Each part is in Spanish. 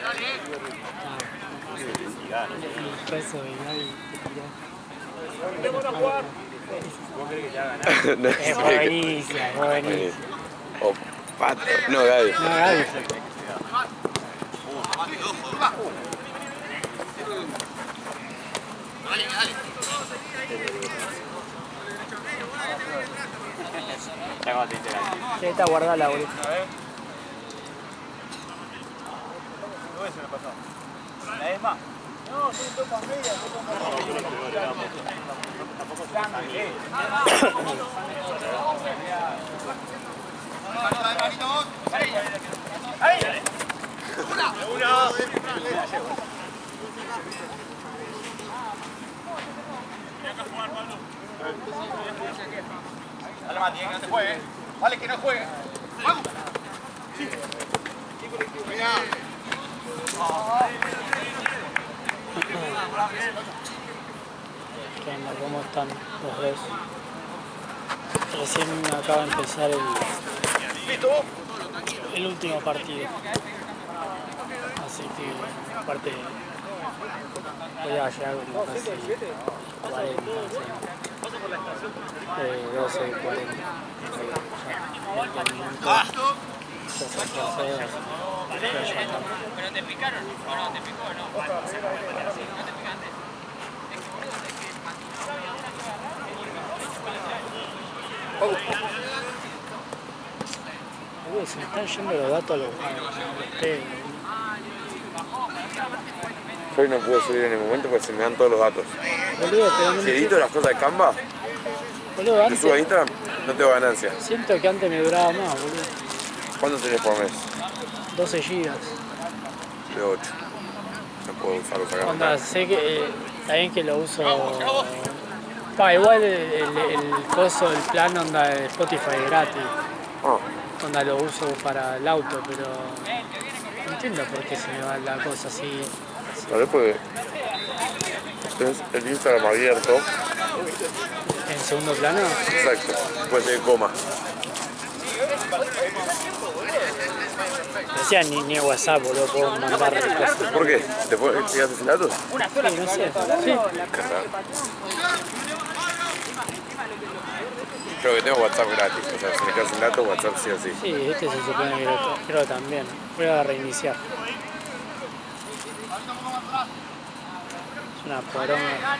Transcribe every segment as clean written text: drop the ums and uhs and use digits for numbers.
El peso de Gaby que No tiró. Es buenísima, es buenísima. O Pato. No, Gaby. No, Gaby fue. Sí, está guardada la bolita. ¿La ESMA? No, sí, toca media, dale, Mati, que no se juegue. Vale, que no juegue. ¡Vamos! ¿Qué onda? ¿Cómo están los dos? Recién acaba de empezar el último partido. Así que, aparte, voy a llegar como casi 40, 12, 40. Ya, 20 minutos. Ya se atrasó. ¿Pero te picaron? ¿O no? ¿Te picó o no? ¿No te picaste? Boludo, se me están yendo los datos a los pedos. Yo hoy no puedo subir en el momento porque se me dan todos los datos. Boludo, pero no Si edito las cosas de Canva, boludo, lo antes, subo a Instagram, no tengo ganancia. siento que antes me duraba más, boludo. ¿Cuánto tenés por mes? 12 gigas. De 8. No puedo usarlo acá. Onda, sé que está bien que lo uso. Igual el coso, el plan onda de Spotify es gratis. Ah, Onda lo uso para el auto, pero no entiendo por qué se me va la cosa así. tal vez porque tenés el Instagram abierto. En segundo plano, Exacto. Puede ser coma. decía ni WhatsApp, boludo, puedo mandar cosas. ¿Por qué? ¿Te quedaste sin datos? Sí, no sé. Sí. Qué raro. Creo que tengo WhatsApp gratis. O sea, si me quedas sin datos, WhatsApp sí o sí. Sí, este se supone que creo también. Voy a reiniciar. Es una poronga.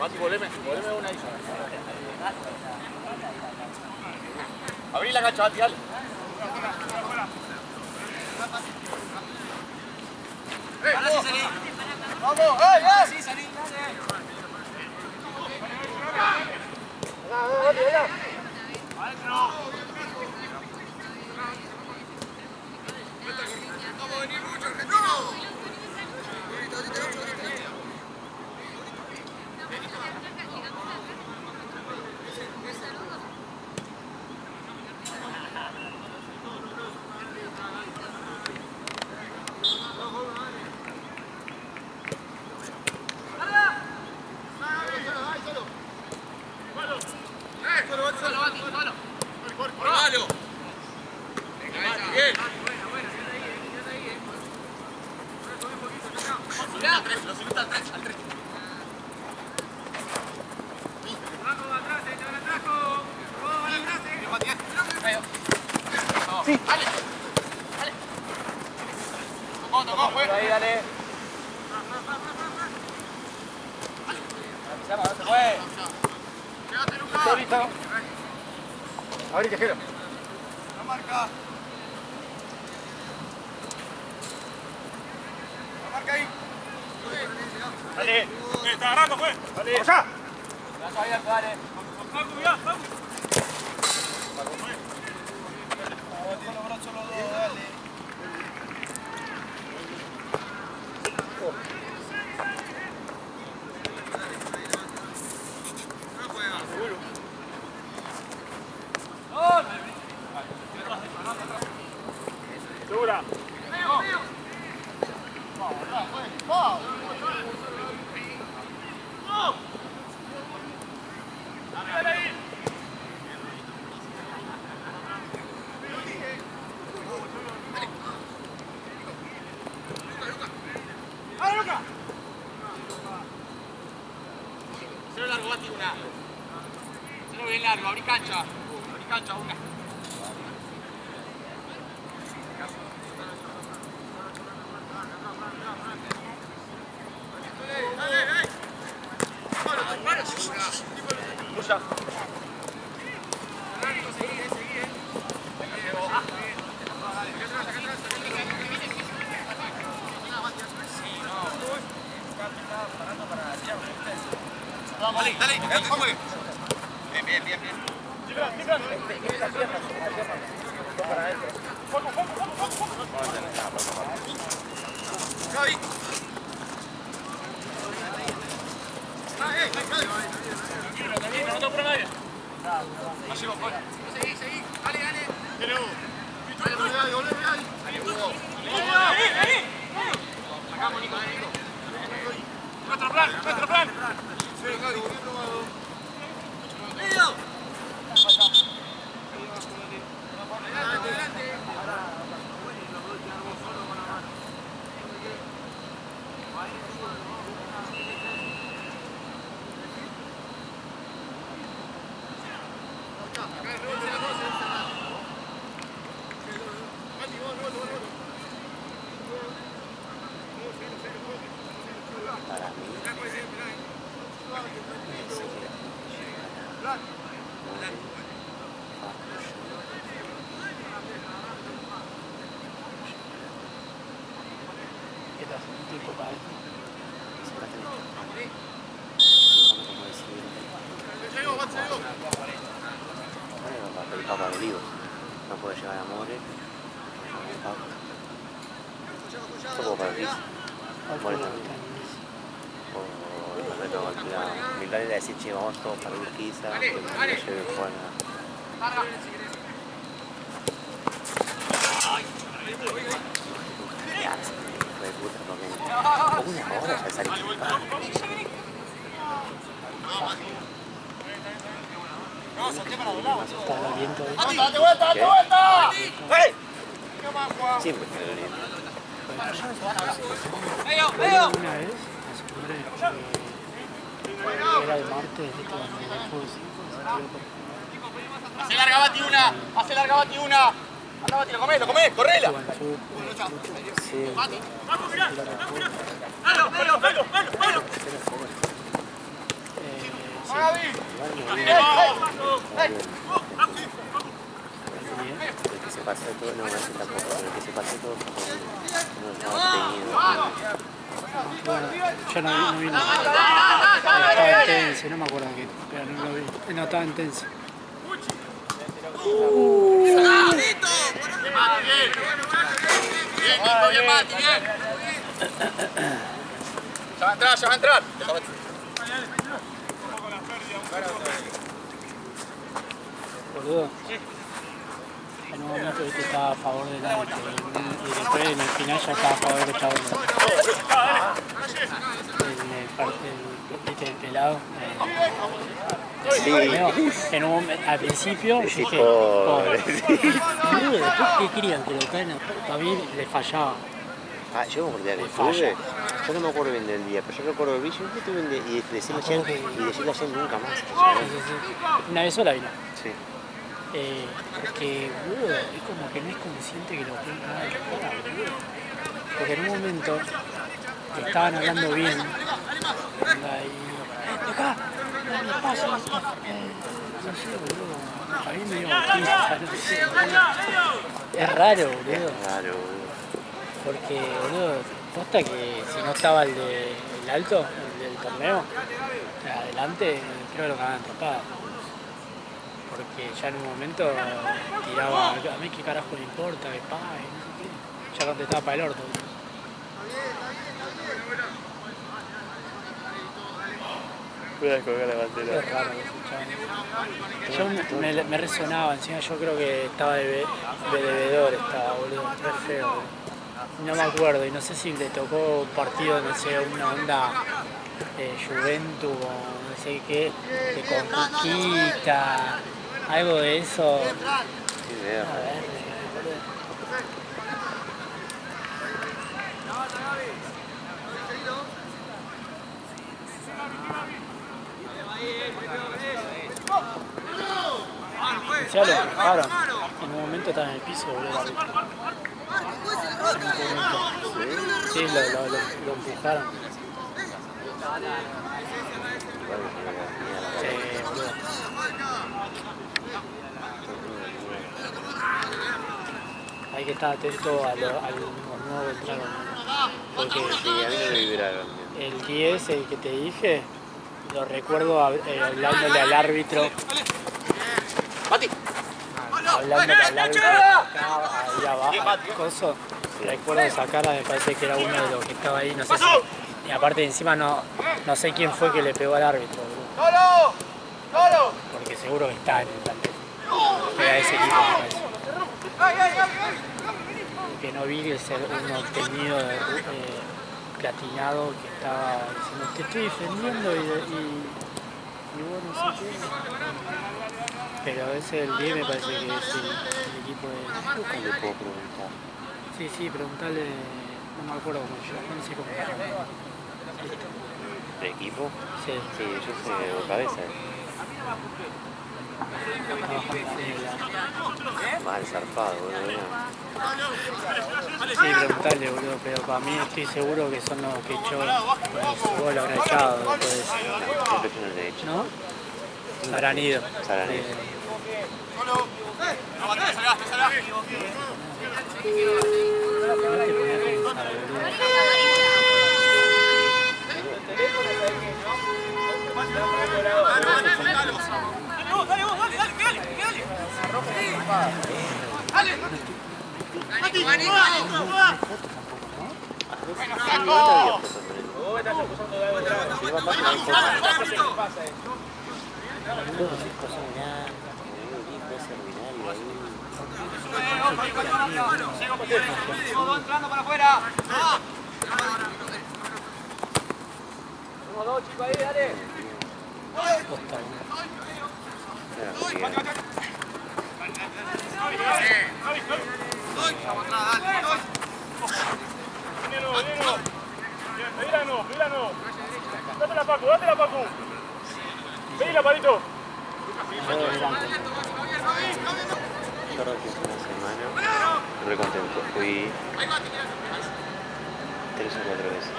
Mati, voleme una ahí. Abrí la cancha, Mati, dale. Ahora sí salí. ¡Vamos! ¡Eh! Sí, salí. Ahí, dale. No se fue. Solito. Abrí, tejero. La marca. La marca ahí. Dale. Está agarrando, pues. Dale. Vamos allá. Brazo abierto, dale. Vamos, ya, vamos. Con los brazos los dos, dale. Segura. Cero largo, Bati, una. Cero bien largo, abrí cancha. Abrí cancha, una. Dale, dale, dale, juegue. Bien, bien, bien, bien. Gaby. No te apura nadie. Allí vos, fuera. Seguí, seguí. Dale, dale. Ahí. Sacamos, Nico. Nuestro plan, nuestro plan. ¿Qué te hace un tiempo para esto? El Papa de Olivos. No puede llegar a More. Esto puedo para el Riz. More también. O el reto a Milán era decir, che, vamos todos para Urquiza, que me lleve Juan ¿qué hace? Hijo de puta, porque una hora ya salí temprano. Está el aliento ahí. ¡Date vuelta, date vuelta! ¡Hey! Siempre está el aliento. Una vez, era el martes, ¿viste? Cuando fue 5, Hace larga, Bati, una. Hace larga, Bati, una. Anda, Bati, lo comés, correla. Sí. Vamos, mirá. Dalo. Igual no vi. El que se pasó todo, no, ese tampoco, pero el que se pasó todo fue con uno estaba teñido. Bueno, yo no vi nada. Estaba en Tense, no me acuerdo qué, pero no lo vi. No, estaba en Tense. Bien, Mati, bien. Bien, Nico, bien, Mati, bien. Ya va a entrar, ya va a entrar. Boludo. En un momento viste, estaba a favor del árbitro y después en el final ya estaba a favor de Chabón. El pelado. Sí. En un momento, al principio yo dije, Pobre. boludo, después ¿qué querían? Que lo caen a mí le fallaba. Ah, yo me acordé que Falla. estuve, yo no me acuerdo bien del día, pero yo recuerdo el bicho que tuve y decirle ayer y decirle ayer nunca más. Sí. Una vez sola vino. Sí. Porque, boludo, es como que no es consciente que lo pueden cagar de cara, boludo. Porque en un momento estaban hablando bien, onda, y acá, me pasa, no sé, boludo, a mí me dio autista, no sé, boludo. Es raro, boludo, Claro, boludo. porque, boludo, posta que si no estaba el alto, el del torneo, adelante, creo que lo cagaban tropada. Porque ya en un momento tiraba, a mí qué carajo le importa, que pague, no sé qué. Ya contestaba para el orto. Voy a colgar la Qué bandera. raro que escuchaba. Yo me resonaba, encima yo creo que estaba de bebedor, estaba, boludo, re feo. Boludo. No me acuerdo, y no sé si le tocó un partido, no sé, una onda Juventus o no sé qué, de Conquista, algo de eso. Qué idea. A ver, boludo. Ya lo empujaron. En un momento estaba en el piso, boludo. Sí, lo empujaron. Sí, boludo. Hay que estar atento a los nuevos que entraron. Porque Sí, a mí no me vibraron. el 10, el que te dije, lo recuerdo hablándole al árbitro. Hablándole al árbitro acá, ahí abajo, coso. Recuerdo esa cara, me parece que era uno de los que estaba ahí, no sé si. Y aparte encima no sé quién fue que le pegó al árbitro, boludo. Porque seguro que está en el plantel. Era ese equipo, me parece. Que no vi que un obtenido platinado que estaba diciendo te estoy defendiendo y vos no sé qué. Pero ese el 10 me parece que es el equipo de. Nunca le puedo preguntar. Sí, preguntale, no me acuerdo cómo yo, no sé cómo se llama. ¿El equipo? Sí, Sí, yo sé cabeza. trabajando en Mal zarpado, boludo. Sí, preguntale, boludo, pero para mí estoy seguro que son los que echó, vos lo habrán echado después de eso. Siempre tiene el derecho. ¿No? Habrán ido. Habrán ido. No te salgas, te salgas. No te ponés a pensar, boludo. Dale vos, dale. Mati, entrando para afuera. Somos dos, chicos, ahí, dale. Posta, Míranos. Dátela, Pacu. Pedila, Palito. Yo creo que es una semana re contento. Fui 3 o 4 veces.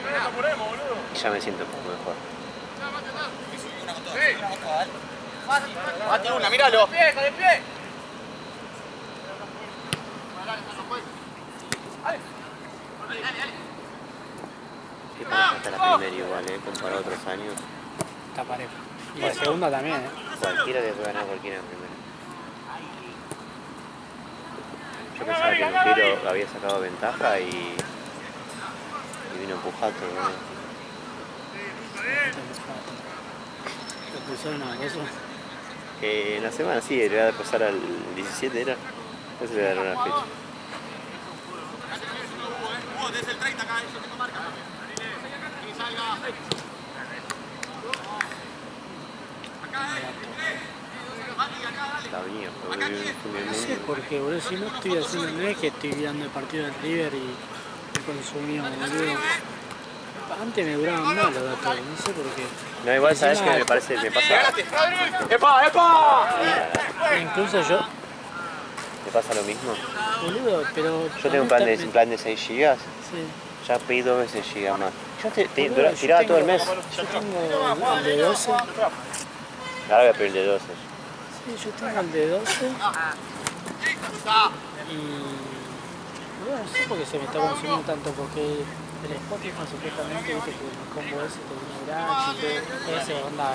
No nos apuremos, boludo. Y ya me siento un poco mejor. Bate una, míralo. De pie. Sí, parece hasta la primera igual, comparado a otros años. Está parejo. Y la segunda también, Cualquiera le puede ganar a cualquiera en primera. Yo pensaba que Lutero había sacado ventaja y vino empujando. ¿Lo pusieron a eso? En la semana sí, le va a pasar al 17, ¿era? No se le dará una fecha. Desde el 30 acá, yo tengo marca. Que salga. Está bien, No sé por qué, boludo. Si no estoy haciendo, no es que estoy viendo el partido del River y consumía, boludo. Antes me duraban más los datos, no sé por qué. No, igual sabes que me pasa. ¡Epa! Incluso yo, Me pasa lo mismo. boludo, pero... Yo tengo un plan de 6 GB, Sí. ya pedí 2 veces GB más. Yo Boludo, yo tiraba todo el mes. Yo tengo el de 12. Ahora voy a pedir el de 12. Sí, yo tengo el de 12. Y... Boludo, no sé por qué se me está consumiendo tanto, porque el Spotify supuestamente, viste, que el combo ese te viene gratis y todo. Ese onda,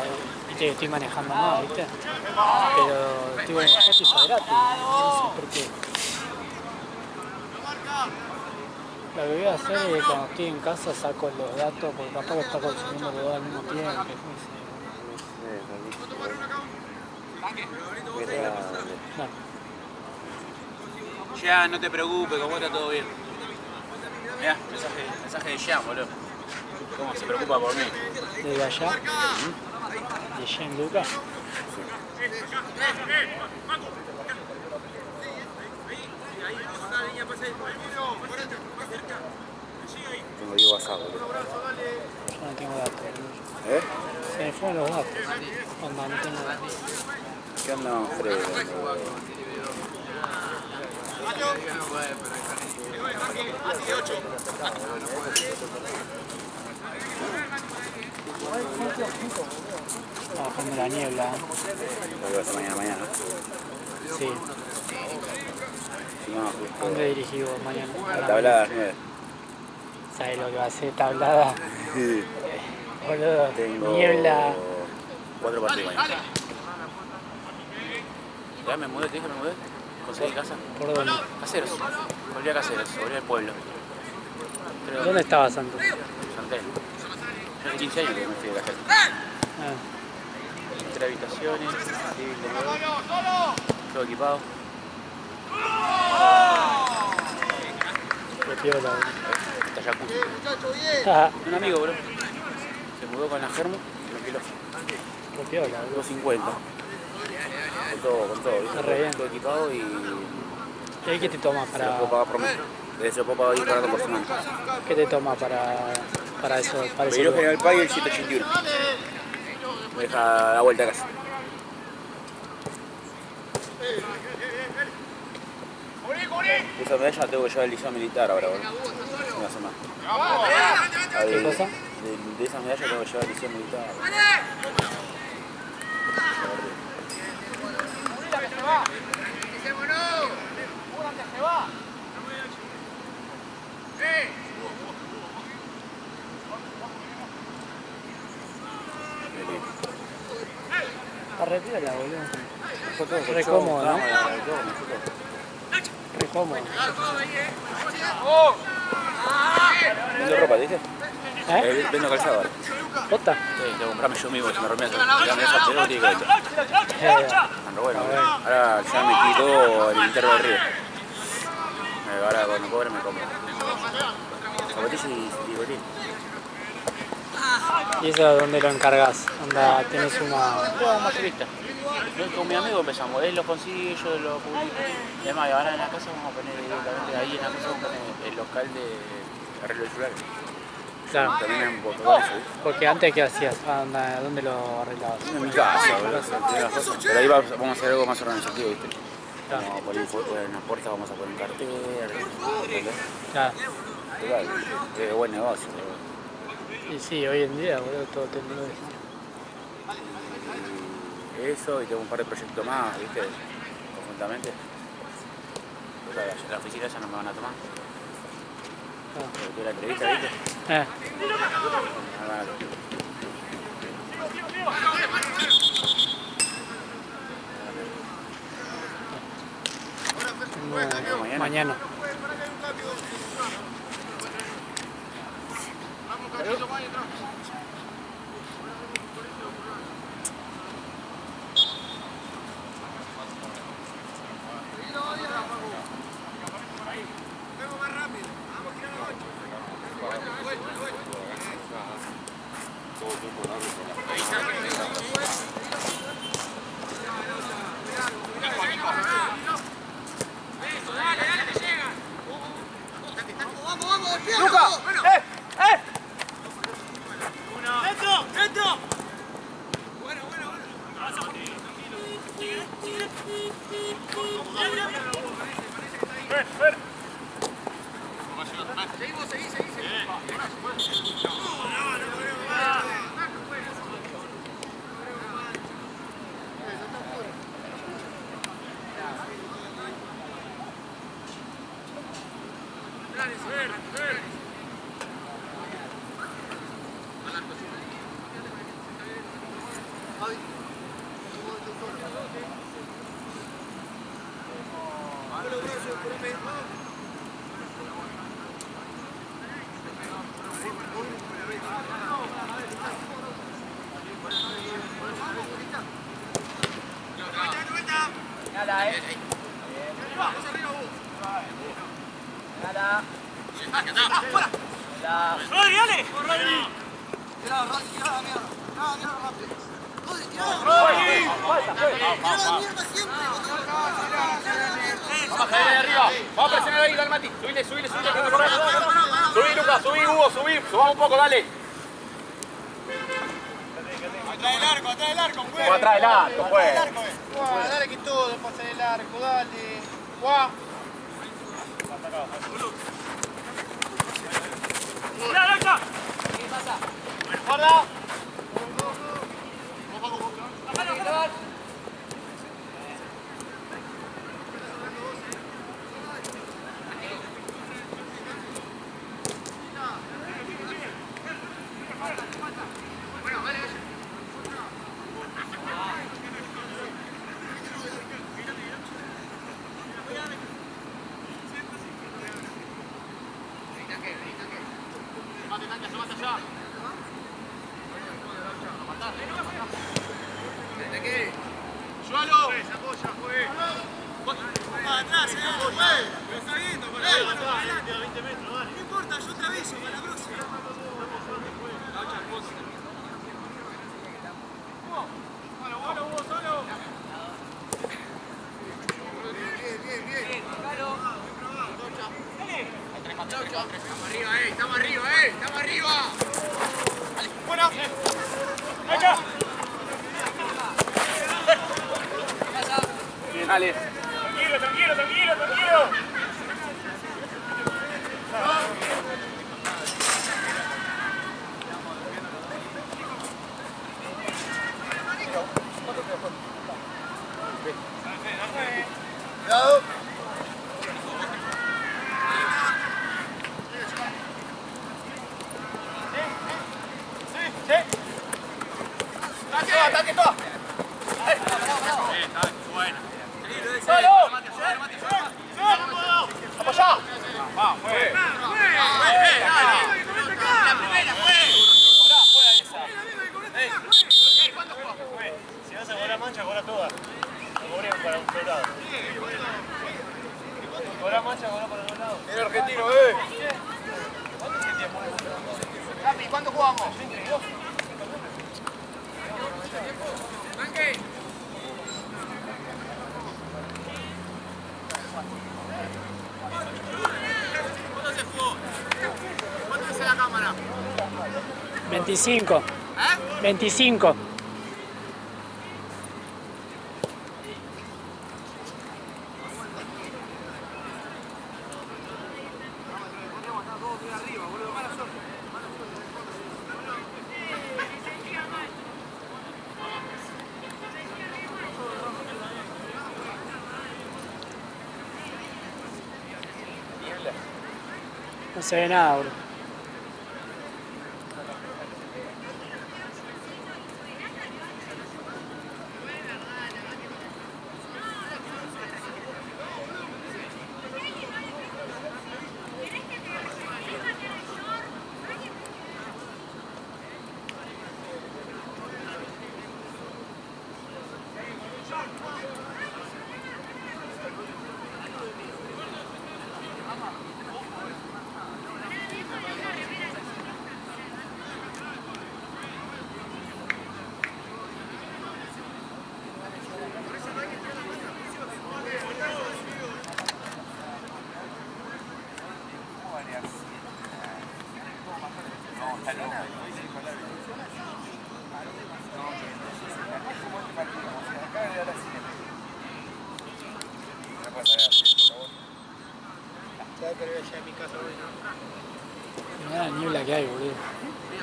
viste que estoy manejando más, viste. Pero estoy en Spotify gratis, no sé por qué. Lo que voy a hacer es cuando estoy en casa saco los datos, porque tampoco está consumiendo los dos al mismo tiempo. No. Ya, no te preocupes, como está todo bien. Mirá, mensaje de Jean, boludo. ¿Cómo se preocupa por mí? Desde allá, de Jean Lucas. Tengo ahí WhatsApp, boludo. Yo no tengo datos. ¿Eh? Se me fueron los datos. Onda, no tengo datos. ¿Qué andamos, Fred? Bajando la niebla. Lo voy a hacer mañana. Sí. Si no, justo. ¿A dónde dirigí vos mañana? La tablada a las 9. ¿Sabes lo que va a ser tablada? Sí. Boludo, Tengo niebla. 4 partidos mañana. Ya me mudé, te dije que me mudé. Conseguí casa. ¿Por dónde? Caseros. Volví a Caseros, volví al pueblo. ¿Dónde estabas antes? Santel. Yo hace 15 años que me fui de Caseros. Ah, 3 habitaciones, living, comedor, todo equipado. qué piola, boludo. Hasta jacuzzi. Ah, Un amigo, bro. Se mudó con la Germo y lo alquiló. qué piola, boludo. 250. Con todo, ¿viste? Está re bien. Todo equipado y ¿Y ahí qué te toma se lo puedo para, pagar por mes. Se lo puedo pagar ir pagando por semana. qué te toma para eso? Para ese Pedí lugar? General Pay el 781. Me deja la vuelta a casa. Esa medalla tengo que llevar el liceo militar ahora, boludo. Una semana. ¿Qué cosa? De esas medallas tengo que llevar el liceo militar. Está re piola, boludo. Fue todo Re colchón, cómodo, ¿no? cama, todo, me fue todo. Re cómodo. Vendo ropa, ¿viste? ¿Eh? Vendo calzado ahora. ¿Posta? Sí, tengo que comprarme yo mismo, si me rompí la mesa periódica y todo. Ando bueno, ahora ya me quito el interno del río. Ahora cuando cobre me compro. Zapatillas y botín. ¿Y eso dónde lo encargas? Onda, tenés una... Yo mayorista. Yo con mi amigo empezamos, él lo consigue, yo lo publico. Y además, ahora en la casa vamos a poner directamente ahí en la casa vamos a poner el local de arreglo de celulares. Claro. También es un poco eso, ¿viste? Porque antes, ¿qué hacías? ¿Dónde lo arreglabas? En mi casa, boludo, primeras cosas. Pero ahí vamos a hacer algo más organizativo, ¿viste? Claro. Vamos a poner en las puertas, vamos a poner cartel, ¿entendés? Claro. Total, es buen negocio, boludo. Y sí, hoy en día, boludo, todo tecnológico. Eso, y tengo un par de proyectos más, ¿viste? Conjuntamente. La oficina ya no me van a tomar. Tuve la entrevista, ¿viste? Mañana. Vamos a presionar ahí, dale Mati. Subile. Subí, Lucas, subí, Hugo, subí. Subamos un poco, dale. Atrás del arco, juez. Atrás del arco, juez. Dale que todo, pasa el arco, dale. Guau. ¡Derecha! ¿Qué pasa? ¡Guarda! Estamos arriba. Bueno. Venga. Bien, dale. Tranquilo. Cuidado. Ataque todo. Buena. ¡Solo! ¡Apoyá! ¡Vamos, fue! ¡La primera, fue! ¿Cuánto jugó? Si vas a cobrar mancha, cobra toda. No cobré para un solo lado. Cobrar mancha, cobra para los lados. El argentino, Capi, ¿cuánto jugamos? 25. 25. No se ve nada, boludo. Mirá la niebla que hay, boludo.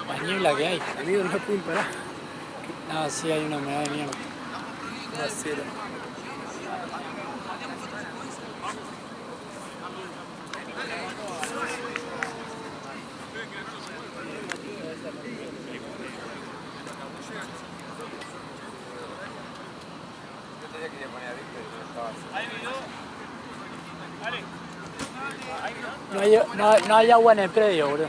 La niebla que hay. Amigo, no pueden parar. No, sí hay una humedad de niebla. No, cero. No hay agua en el predio, boludo.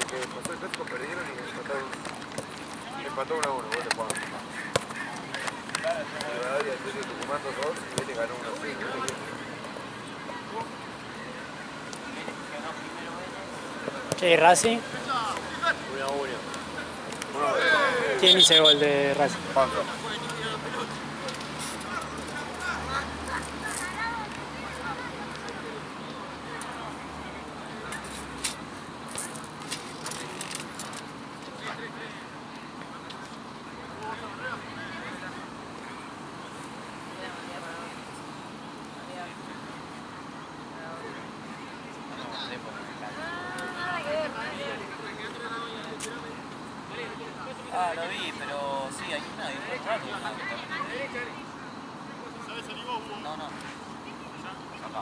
Que pasó el Clásico perdieron y empató 1-1, vos te pones. Rivadavia, Atlético Tucumán 2-2 y Vélez ganó 1-0. ¿Qué, Racing? 1-1. ¿Quién hizo el gol de Racing? Panza. Ah, lo vi, pero sí, hay una y otra raro. No, no. Acá.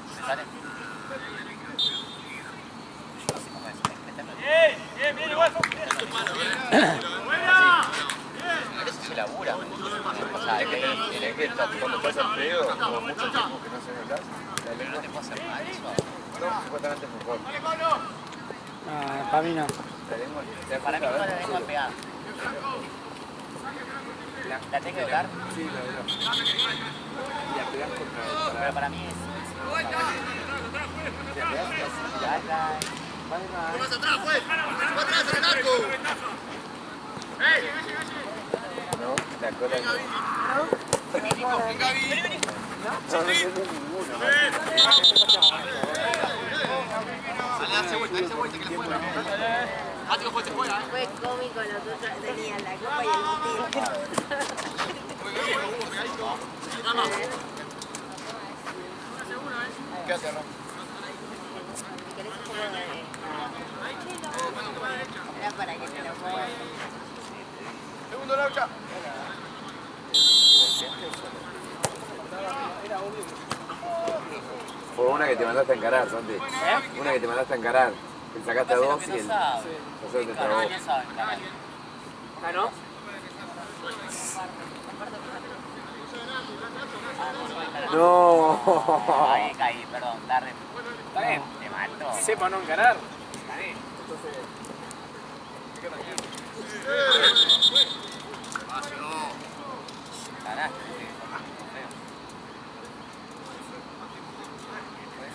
¿Me sale? Así como es. Bien, igual. Eso se labura. O sea, Tenés que estar cuando estás al pedo, como mucho tiempo que no se me hablas, la no lengua te puedo hacer mal eso. no, supuestamente es mejor. Ah, para mí no. La lengua Para mí toda la lengua pegada. ¿La tengo que doblar? sí, la verdad. Y la pegás contra Pero para mí es... la pegás así. Más atrás, pues. Más atrás en el arco. No, la cola Dale, darse vuelta, que la juega. Ático, pues se juega, Fue cómico, los otros tenían la copa y el botín. ¿Qué hace, Ram? ¿Querés un poco de...? Era para que te lo pongas. Segundo, Laucha. Fue una que te mandaste a encarar, Santi. Una que te mandaste a encarar. Que sacaste a dos y el tercero te trabó. ¿Ah, no? No. Ahí caí, perdón, tarde. Está bien. Te mato. Sepa no encarar. Ganaste.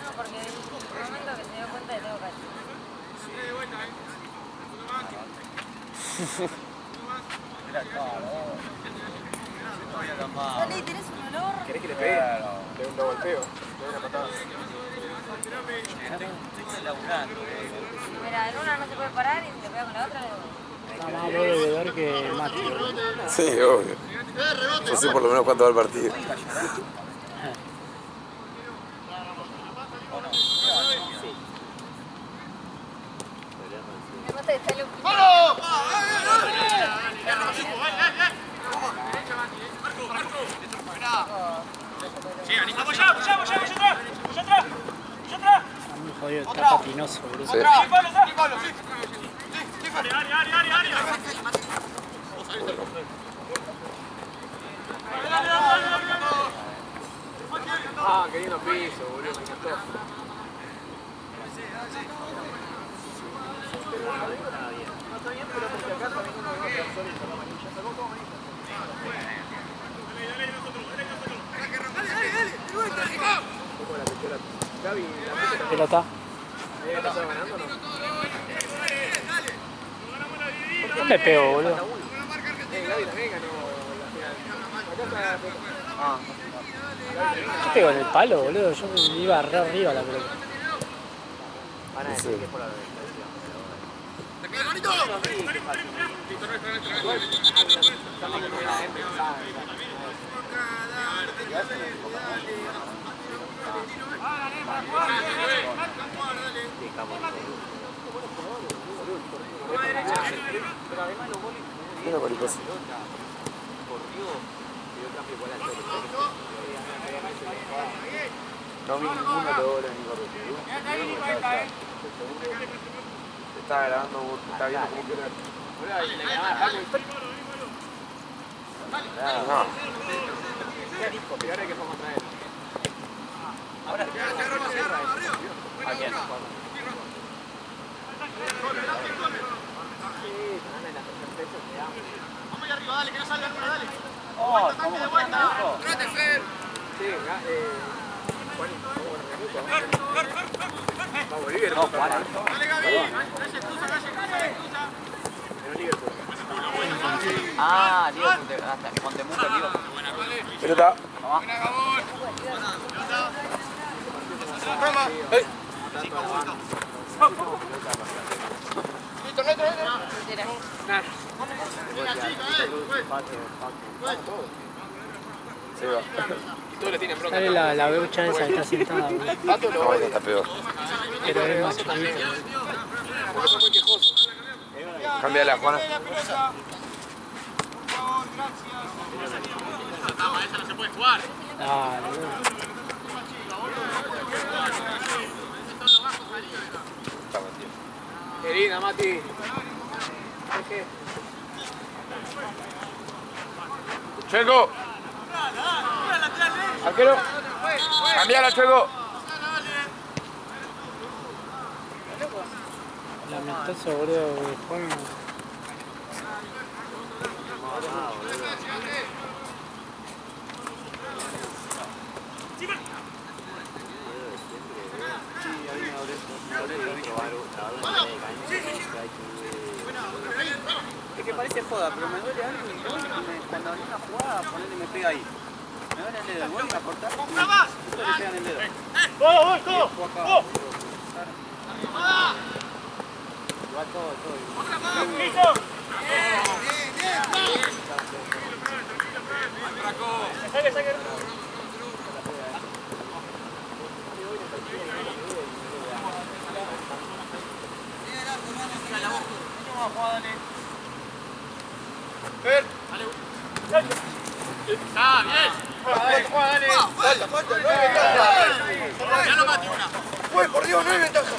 No, porque en un momento que se dio cuenta de tengo que... Sale, tenés un olor. ¿Querés que le pegue? Le golpeo. Le doy una patada. Estoy laburando. Mira, en una no se puede parar y si te pega con la otra le doy. Está más bebedor que Mati, boludo. Sí, obvio. Yo sé por lo menos cuánto va el partido. Muy jodido, está patinoso, boludo. Sí. Ah, qué lindo piso, boludo, me encantó. Pelota. ¿Dónde pego, boludo? ¿Qué pego en el palo, boludo? Yo me iba re arriba la pelota. Van a decir que es por la Una mariposa. No vi ninguna de bola ni corrió. Estaba grabando, estaba viendo cómo quedó. No. ¿A quién? Vamos arriba, dale, que no salga alguna, dale. Oh, ¿cómo está? ¡Trate, Fer! Sí, va a Bolivia, no, Dale, Gaby. Calle cruza, cruza. Ah, Liverpool, hasta Montemuto, Liverpool. Pelota. Buena, Gabón. Toma. Listo, neto. Buena, chica, Se va. Y todos le tienen bronca. Dale la beucha esa que está sentada, boludo. No, esta está peor. Pero es más chiquita. Cámbiala, Juana. Por favor, gracias. Esa no se puede jugar. Dale, boludo. Qué linda, Mati. Checo. Arquero. Cambiala, Checo. Lamentoso, boludo, que juegan. Es que parece joda, pero me duele algo y cuando en una jugada ponele me pega ahí. Me duele el dedo, vuelve a cortar. Le pegan el dedo. ¡Vamos, todo! Igual todo. ¡Listo! Saque. Fer. Está bien. Dale. Falta. Ya lo maté una. Fue, por Dios, no hay ventaja.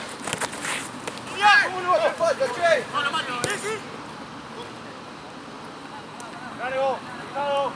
¿Cómo no va a hacer falta, che? No lo mato. Sí. Dale vos, cuidado.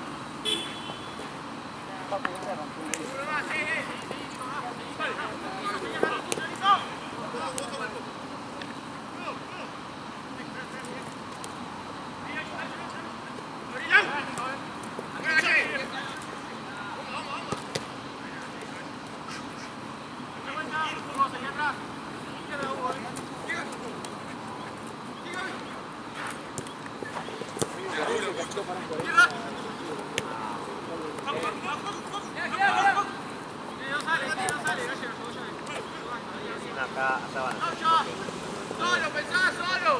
Solo, pensá solo.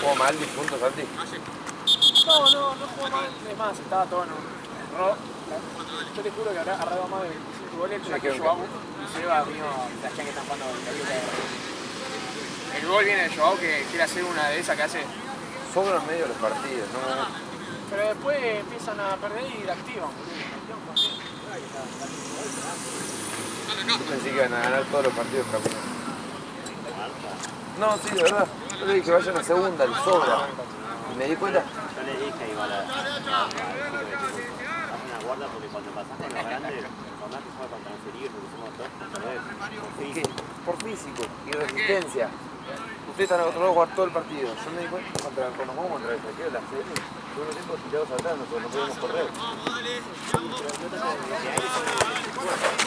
Buena. jugó mal, difunto, Santi? No jugó mal. Es más, estaba todo en un error. Yo te juro que habrá agarrado más de 25 goles la que Joao. Y Seba vino la que están jugando en la liga. El gol viene de Joao que quiere hacer una de esas que hace. Sobran medio los partidos, ¿no? Pero después empiezan a perder y la activan. Yo pensé que iban a ganar todos los partidos caminando. No, sí, de verdad. Yo le dije que vayan a segunda, les sobra. Y me di cuenta. Yo le dije igual a una guarda porque cuando pasás con los grandes, por más que juega con transferir, porque somos todos Por físico y resistencia. Ustedes están acostumbrados a jugar todo el partido. Yo me di cuenta cuando jugamos contra el Ezequiel, la serie, todo el tiempo tirados atrás, no podíamos correr.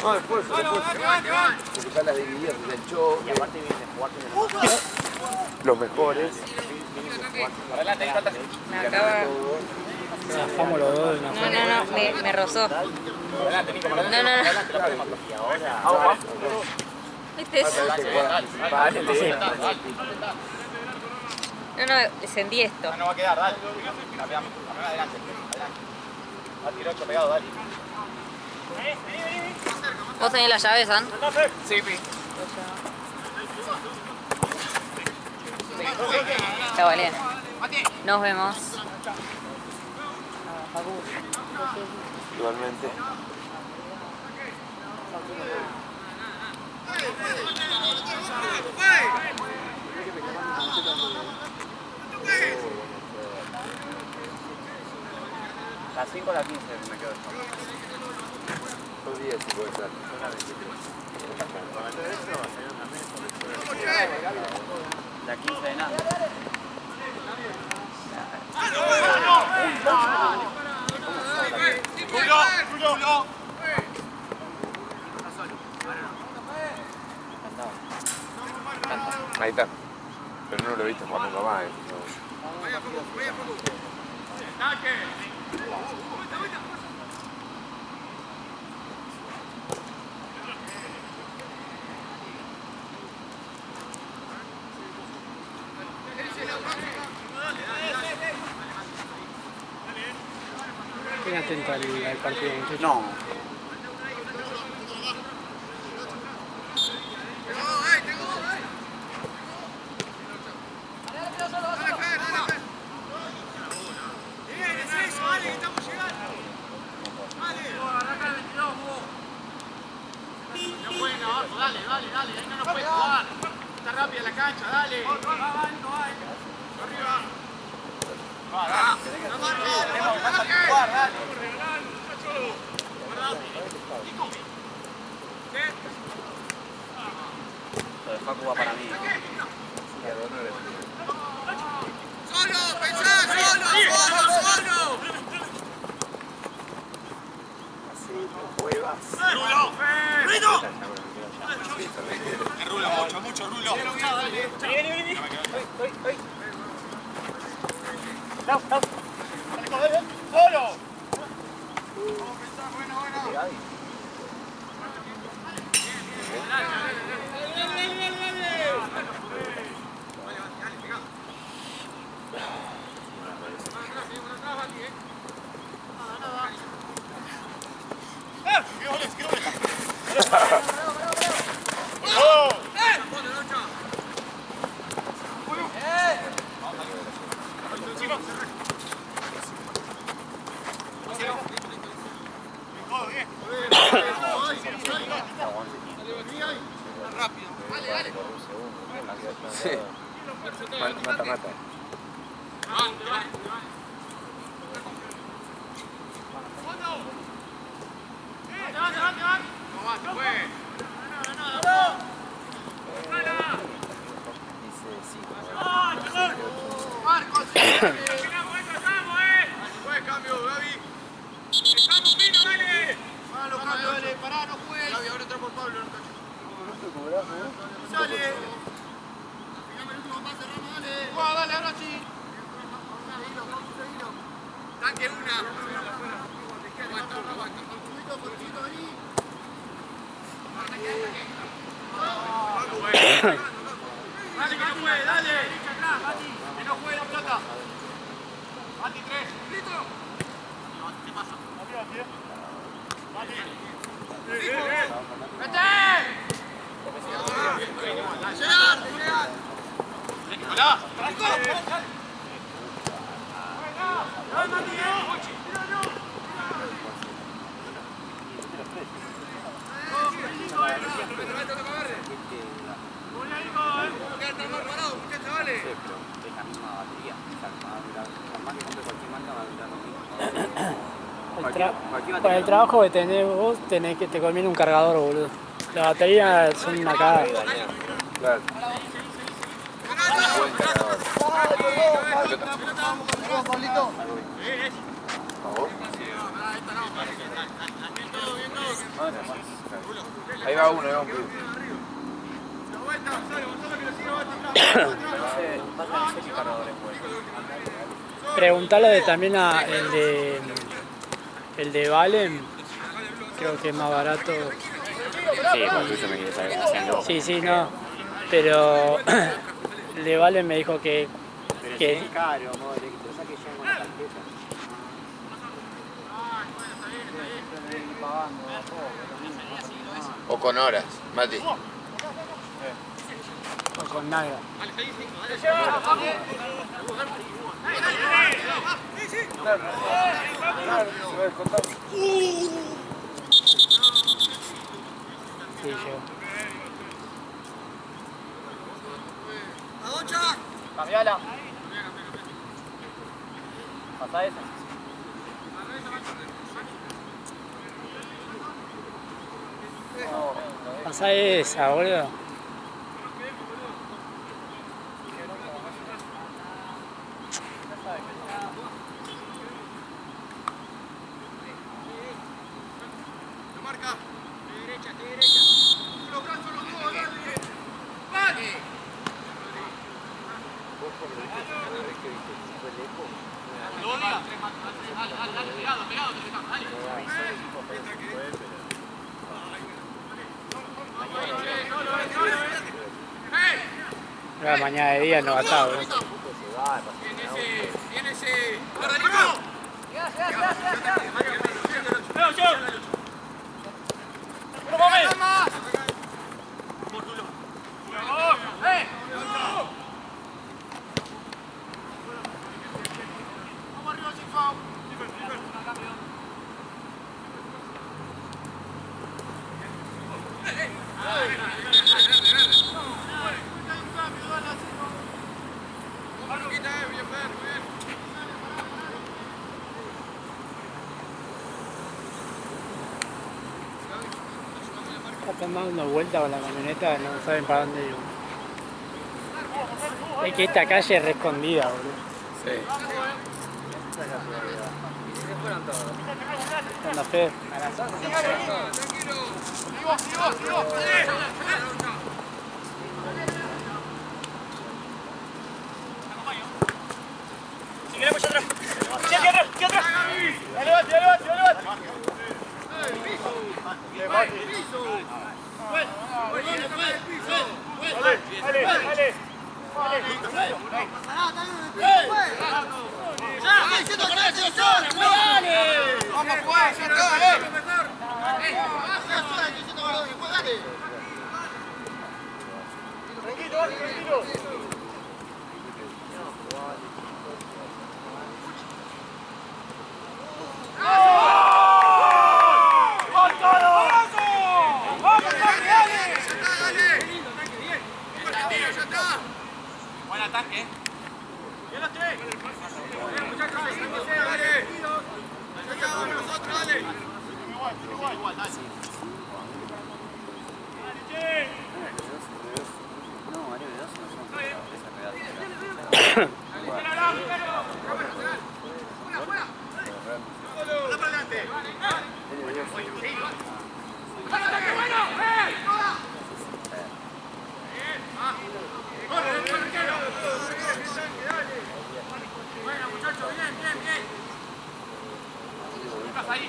No, después. Porque ya las dividías desde el choque. y aparte viene de jugar con Los mejores. Me acaba... Zafamos los dos de una forma. No, me rozó. No. y ahora ¿Viste eso? Vale, No, descendí esto. No va a quedar, dale. Cambiamos, adelante. Va a tirar 8 pegado, dale. ¿Vos tenés las llaves, San? Sí, pi. Está bien. Nos vemos. Igualmente. Las 5 o las 15 me quedo. Son 10 si puede ser. La 15 de nada. Ahí está. Pero no lo he visto jugar nunca más. Estén atentos al partido, muchachos. No. Dale, ahí no nos puede jugar. Está rápida la cancha, dale. Arriba. Lo de Facu va para mí. ¡Solo! ¡Pensá! ¡Solo! ¡Rulo! ¡Rulo! Rulo, mucho Rulo. Vení. ¡Solo! Vamos a pensar, buena. Sí. Mata. Pará, no juegues. Ahora entra por Pablo, no sale. Fijame el último pase, Ramos, dale. Juega, dale, ahora sí. Tanque una. Aguanta. Porchito, vení. Dale, que no juegue, dale. Que no juegue la pelota. Mati, 3. ¡Listo! ¿Qué pasa? ¡Vete! ¡Hola! Para el trabajo que tenés vos, tenés que te conviene un cargador, boludo. Las baterías son una cagada. Claro. Buen cargador. Ahí va uno, ahí va un pibe. Preguntale también a el de Valen, creo que es más barato. Sí, por eso me quiere saber haciendo. Sí, no. Pero el de Valen me dijo que Es caro, amor, que te lo saques ya con la tarjeta. O con horas, Mati. o con nada. Claro, se va a descontar. Sí, llegó. Cambiala. Pasa esa. Pasa esa, boludo. Marca. Derecha. Los brazos, los dos, dale. ¡Vale! Lo diga. Dale, pegado, dale. La mañana de día no va a estar, boludo. Viene ese. ¡Guardalito! ¡Vamos! Arriba sin foul. Están dando vuelta con la camioneta, no saben para dónde ir. Es que esta calle es re escondida, boludo. Sí. Anda fe. Si queremos ya atrás. Sí, aquí atrás. Dale, Vamos a jugar, ya está, Tranquilo. Buen ataque. ¡Bien los tres! ¡Muchachos, dale! ¡Ya vamos nosotros, dale! Igual, dale. No, Mario, de dos no son. ¡Fuera para adelante! Bueno, muchachos, bien. Lucas ahí.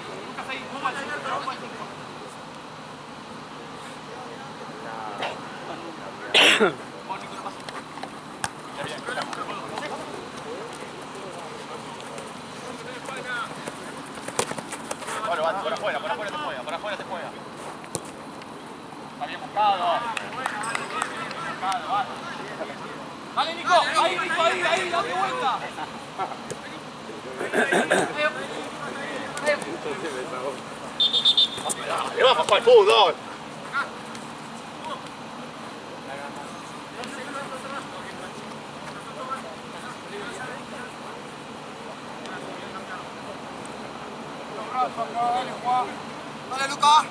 afuera te juega, por afuera te juega. Está bien buscado. Buscado, vale. Dale, Nico, ahí, Nico, ahí, date vuelta. ¡Le vamos para el fútbol! Dale, Luca.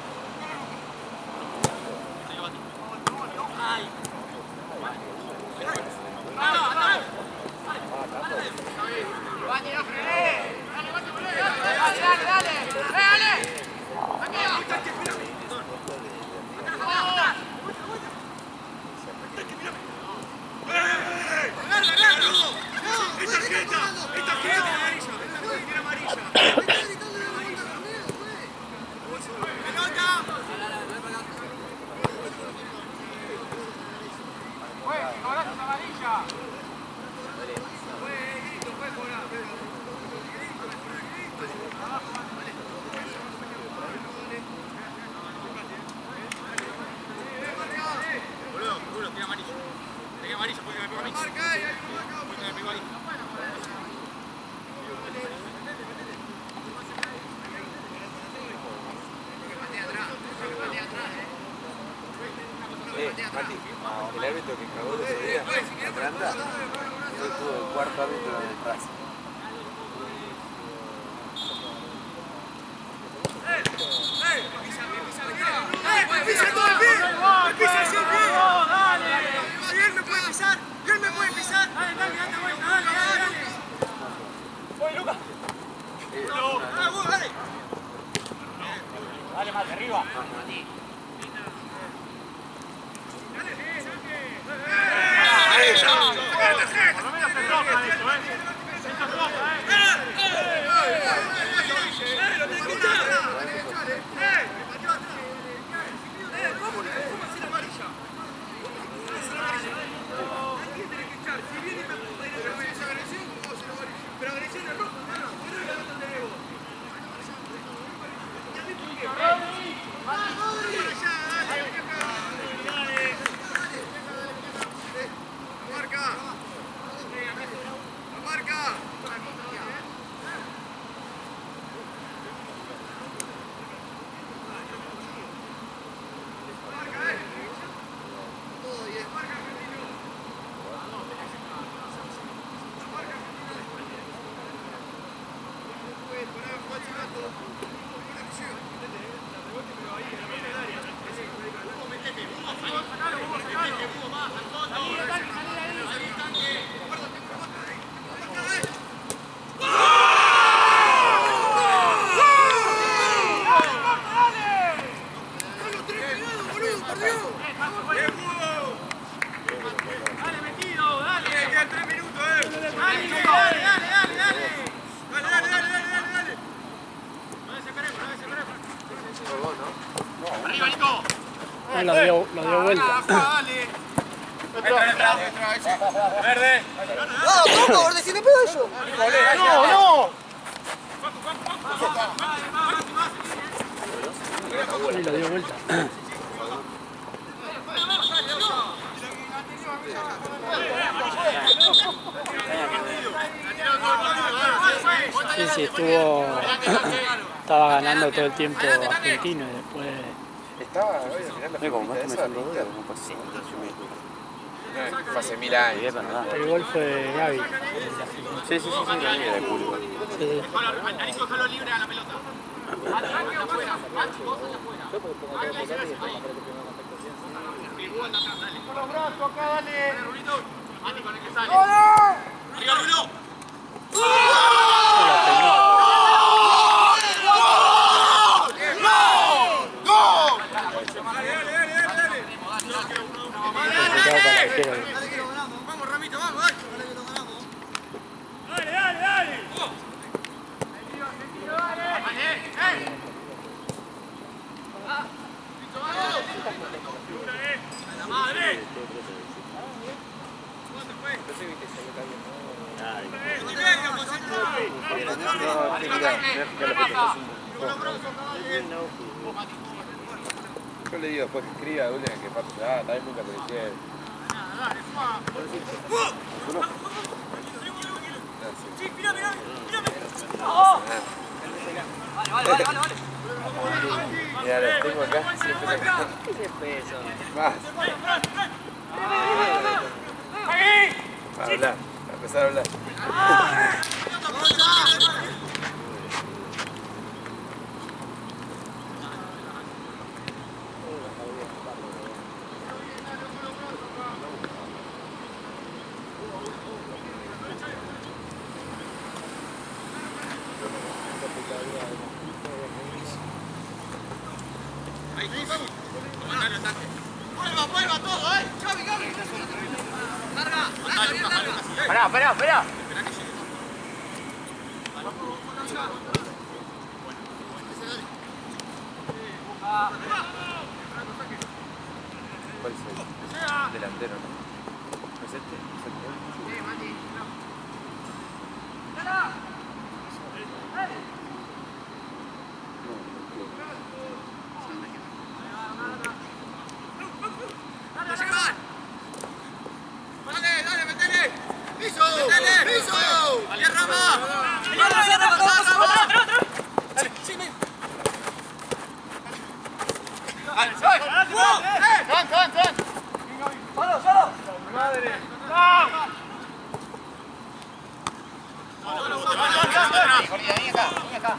Mati, el árbitro que cagó el otro día, Atlanta, tuvo el cuarto árbitro en el Racing. ¡Pisa todo el pie! ¡Pisa así el pie! ¡Dale! ¡Y él me puede pisar! ¡Y él me puede pisar! ¡Dale, date vuelta! ¡Dale! ¡Voy, Lucas! ¡Dale! Dale, más de arriba. Por lo menos se roja eso, Eso es roja, ¡Lo tenés que echar! ¿Cómo hacer amarilla? ¿Quién tiene que echar? Si viene y me puede ir a esa agresión, ¿cómo hacer amarilla? Pero agresión es roja, no es la donde debo. Lo dio vuelta. Verde. ¡No, por favor, decime pedo eso! ¡No, no! Sí, lo dio vuelta. Sí, estaba ganando todo el tiempo argentino y después... Estaba hoy al final la Como finalista más que me esa, salgo de ¿viste? no pasé. Fue hace 1000 años. El gol fue de Gaby. Sí, también era de público. Sí. Nico, déjalo libre a la pelota. Arranque afuera. Vos afuera. Con los brazos acá, dale. Mati con el que sale. ¡Arriba, Rulo! Vamos, Ramito, vamos, dale. Dale. ¡La madre! No, mirá, Yo le digo después que escriba, de última que pase, tal vez nunca apareció él. Mira, los tengo acá, siempre acá. Más. Va a hablar, va a empezar a hablar. Vuelva todo, Gaby. Larga. Esperá. ¿Cuál es el delantero, no? ¿Es este? ¿Es el Dale, metele. ¡Piso! ¡Tierra más! ¡Solo! ¡Madre! Ven acá.